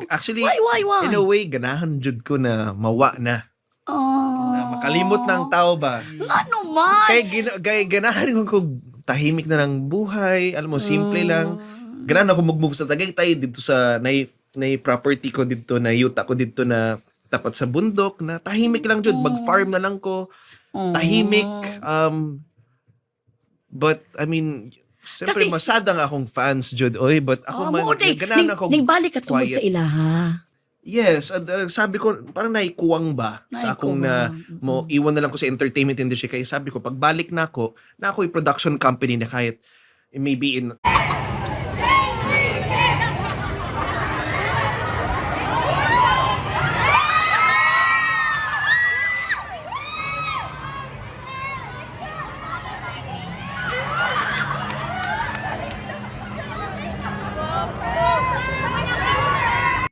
Actually, Why? in a way, ganahan jud ko na mawa na. Na Oh. makalimot ng tao ba? Ano man? Kay ganahan ko tahimik na ng buhay. Alam mo, simple lang. Mm. Ganahan ako mag-move sa Tagaytay dito sa nay property ko dito na yuta ko dito na tapat sa bundok na tahimik lang jud. Mag-farm na lang ko. Tahimik. But I mean, siyempre Kasi- masadang akong fans jud oy, but ako man ganahan ako ning balik ka tungod quiet. sa ilaha. Yes, sabi ko, parang naikuwang ba sa akong na mo iwan na lang ko sa entertainment industry. Kaya sabi ko, pagbalik na ako, ako'y production company na kahit maybe in